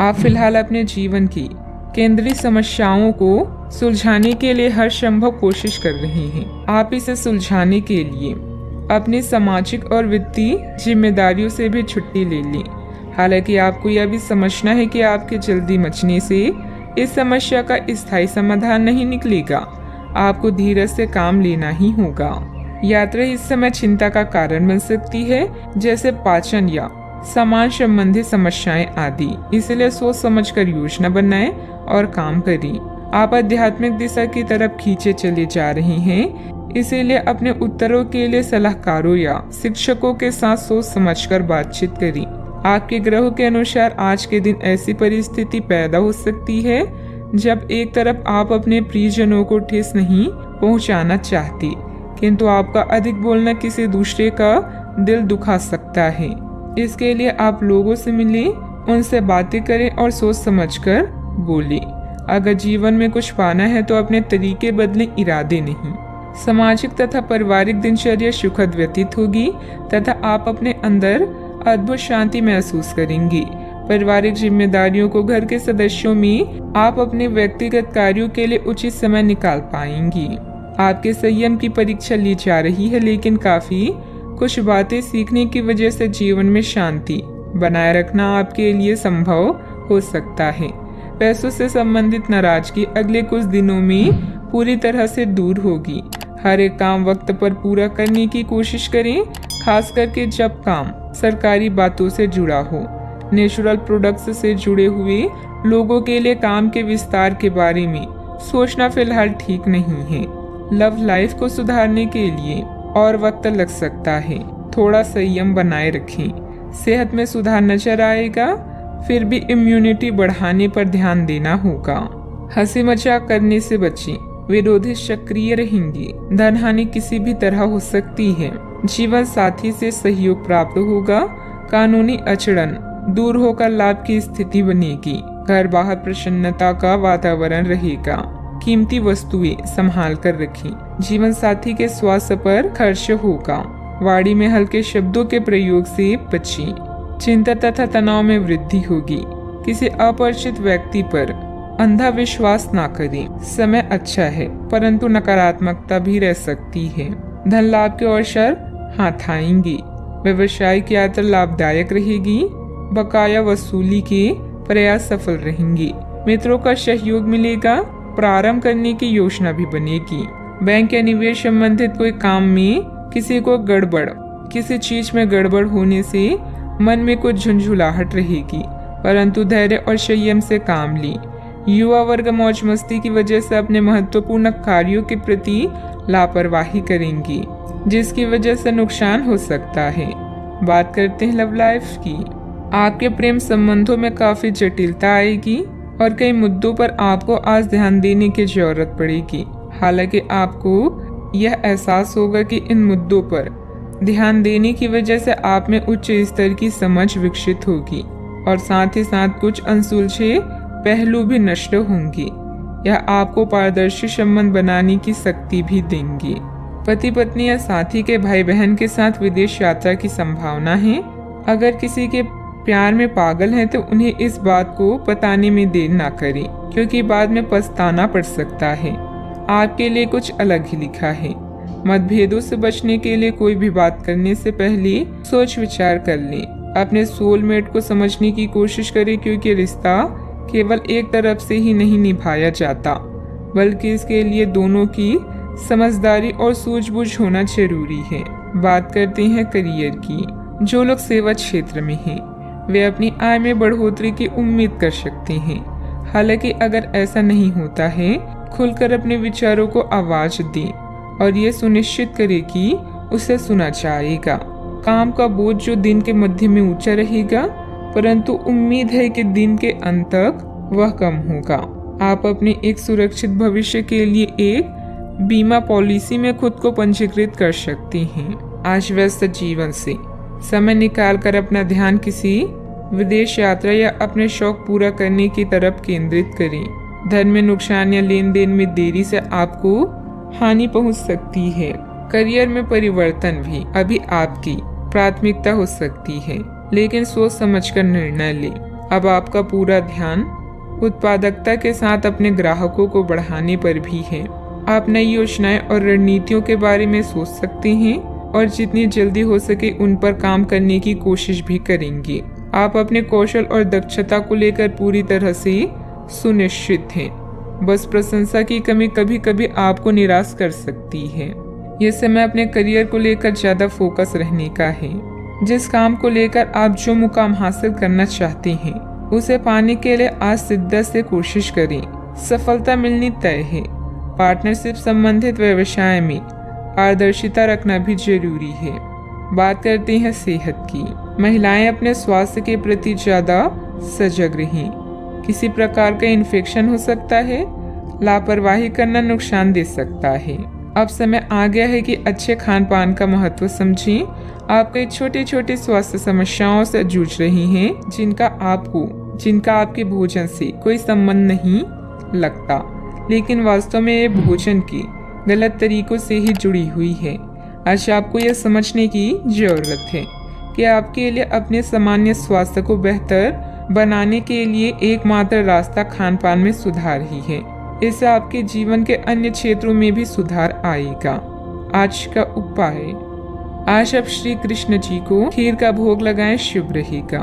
आप फिलहाल अपने जीवन की केंद्रीय समस्याओं को सुलझाने के लिए हर संभव कोशिश कर रहे हैं। आप इसे सुलझाने के लिए अपनी सामाजिक और वित्तीय जिम्मेदारियों से भी छुट्टी ले लें। हालांकि आपको यह भी समझना है कि आपके जल्दी मचने से इस समस्या का स्थायी समाधान नहीं निकलेगा। आपको धीरज से काम लेना ही होगा। यात्रा इस समय चिंता का कारण बन सकती है, जैसे पाचन या सामान संबंधी समस्याएं आदि। इसलिए सोच समझकर योजना बनाएं और काम करें। आप आध्यात्मिक दिशा की तरफ खींचे चले जा रहे हैं, इसीलिए अपने उत्तरों के लिए सलाहकारों या शिक्षकों के साथ सोच समझकर बातचीत करें। आपके ग्रहों के अनुसार आज के दिन ऐसी परिस्थिति पैदा हो सकती है जब एक तरफ आप अपने प्रियजनों को ठेस नहीं पहुंचाना चाहते, किंतु आपका अधिक बोलना किसी दूसरे का दिल दुखा सकता है। इसके लिए आप लोगों से मिलें, उनसे बातें करें और सोच समझकर बोलें। अगर जीवन में कुछ पाना है तो अपने तरीके बदलें, इरादे नहीं। सामाजिक तथा पारिवारिक दिनचर्या सुखद व्यतीत होगी तथा आप अपने अंदर अद्भुत शांति महसूस करेंगे। पारिवारिक जिम्मेदारियों को घर के सदस्यों में आप अपने व्यक्तिगत कार्यों के लिए उचित समय निकाल पाएंगी। आपके संयम की परीक्षा ली जा रही है, लेकिन काफी कुछ बातें सीखने की वजह से जीवन में शांति बनाए रखना आपके लिए संभव हो सकता है। पैसों से संबंधित नाराजगी अगले कुछ दिनों में पूरी तरह से दूर होगी। हर एक काम वक्त पर पूरा करने की कोशिश करें, खास करके जब काम सरकारी बातों से जुड़ा हो। नेचुरल प्रोडक्ट्स से जुड़े हुए लोगों के लिए काम के विस्तार के बारे में सोचना फिलहाल ठीक नहीं है। लव लाइफ को सुधारने के लिए और वक्त लग सकता है, थोड़ा संयम बनाए रखें। सेहत में सुधार नजर आएगा, फिर भी इम्यूनिटी बढ़ाने पर ध्यान देना होगा। हंसी मजाक करने से बचें, विरोधी सक्रिय रहेंगे। धन हानि किसी भी तरह हो सकती है। जीवन साथी से सहयोग प्राप्त होगा। कानूनी अड़चन दूर होकर लाभ की स्थिति बनेगी। घर बाहर प्रसन्नता का वातावरण रहेगा। कीमती वस्तुएं संभाल कर रखें। जीवन साथी के स्वास्थ्य पर खर्च होगा। वाणी में हल्के शब्दों के प्रयोग से बचें। चिंता तथा तनाव में वृद्धि होगी। किसी अपरिचित व्यक्ति पर अंधा विश्वास ना करें। समय अच्छा है, परंतु नकारात्मकता भी रह सकती है। धन लाभ के अवसर हाथ आएंगे। व्यवसायिक यात्रा लाभदायक रहेगी। बकाया वसूली के प्रयास सफल रहेंगे। मित्रों का सहयोग मिलेगा। प्रारंभ करने की योजना भी बनेगी। बैंक या निवेश संबंधित कोई काम में किसी चीज में गड़बड़ होने से मन में कुछ झुंझुलाहट रहेगी, परंतु धैर्य और संयम से काम लें। युवा वर्ग मौज मस्ती की वजह से अपने महत्वपूर्ण कार्यों के प्रति लापरवाही करेंगी, जिसकी वजह से नुकसान हो सकता है। बात करते हैं लव लाइफ की। आपके प्रेम संबंधों में काफी जटिलता आएगी और कई मुद्दों पर आपको आज ध्यान देने की जरूरत पड़ेगी। हालांकि आपको यह एहसास होगा कि इन मुद्दों पर ध्यान देने की वजह से आप में उच्च स्तर की समझ विकसित होगी और साथ ही साथ कुछ अनसुलझे पहलू भी नष्ट होंगे। यह आपको पारदर्शी संबंध बनाने की शक्ति भी देंगे। पति पत्नी या साथी के भाई बहन के साथ विदेश यात्रा की संभावना है। अगर किसी के प्यार में पागल हैं तो उन्हें इस बात को बताने में देर ना करें, क्योंकि बाद में पछताना पड़ सकता है। आपके लिए कुछ अलग ही लिखा है। मतभेदों से बचने के लिए कोई भी बात करने से पहले सोच विचार कर लें। अपने सोलमेट को समझने की कोशिश करें, क्योंकि रिश्ता केवल एक तरफ से ही नहीं निभाया जाता, बल्कि इसके लिए दोनों की समझदारी और सूझबूझ होना जरूरी है। बात करते हैं करियर की। जो लोग सेवा क्षेत्र में हैं, वे अपनी आय में बढ़ोतरी की उम्मीद कर सकते हैं। हालांकि अगर ऐसा नहीं होता है, खुलकर अपने विचारों को आवाज दें और ये सुनिश्चित करें कि उसे सुना जाएगा। काम का बोझ जो दिन के मध्य में ऊंचा रहेगा, परंतु उम्मीद है कि दिन के अंत तक वह कम होगा। आप अपने एक सुरक्षित भविष्य के लिए एक बीमा पॉलिसी में खुद को पंजीकृत कर सकते हैं। आज व्यस्त जीवन से समय निकालकर अपना ध्यान किसी विदेश यात्रा या अपने शौक पूरा करने की तरफ केंद्रित करें। धन में नुकसान या लेन देन में देरी से आपको हानि पहुंच सकती है। करियर में परिवर्तन भी अभी आपकी प्राथमिकता हो सकती है, लेकिन सोच समझकर निर्णय लें। अब आपका पूरा ध्यान उत्पादकता के साथ अपने ग्राहकों को बढ़ाने पर भी है। आप नई योजनाएं और रणनीतियों के बारे में सोच सकते हैं और जितनी जल्दी हो सके उन पर काम करने की कोशिश भी करेंगे। आप अपने कौशल और दक्षता को लेकर पूरी तरह से सुनिश्चित हैं। बस प्रशंसा की कमी कभी कभी आपको निराश कर सकती है। ये समय अपने करियर को लेकर ज्यादा फोकस रहने का है। जिस काम को लेकर आप जो मुकाम हासिल करना चाहते हैं उसे पाने के लिए आज शिद्दत से कोशिश करें। सफलता मिलनी तय है। पार्टनरशिप संबंधित व्यवसाय में पारदर्शिता रखना भी जरूरी है। बात करते हैं सेहत की। महिलाएं अपने स्वास्थ्य के प्रति ज्यादा सजग रहें। किसी प्रकार का इन्फेक्शन हो सकता है। लापरवाही करना नुकसान दे सकता है। अब समय आ गया है कि अच्छे खान पान का महत्व समझें। आप कई छोटी छोटी स्वास्थ्य समस्याओं से जूझ रही हैं जिनका आपके भोजन से कोई संबंध नहीं लगता, लेकिन वास्तव में ये भोजन के गलत तरीकों से ही जुड़ी हुई है। आज आपको यह समझने की जरूरत है कि आपके लिए अपने सामान्य स्वास्थ्य को बेहतर बनाने के लिए एकमात्र रास्ता खान पान में सुधार ही है। इससे आपके जीवन के अन्य क्षेत्रों में भी सुधार आएगा। आज का उपाय, आज आप श्री कृष्ण जी को खीर का भोग लगाएं, शुभ रहेगा।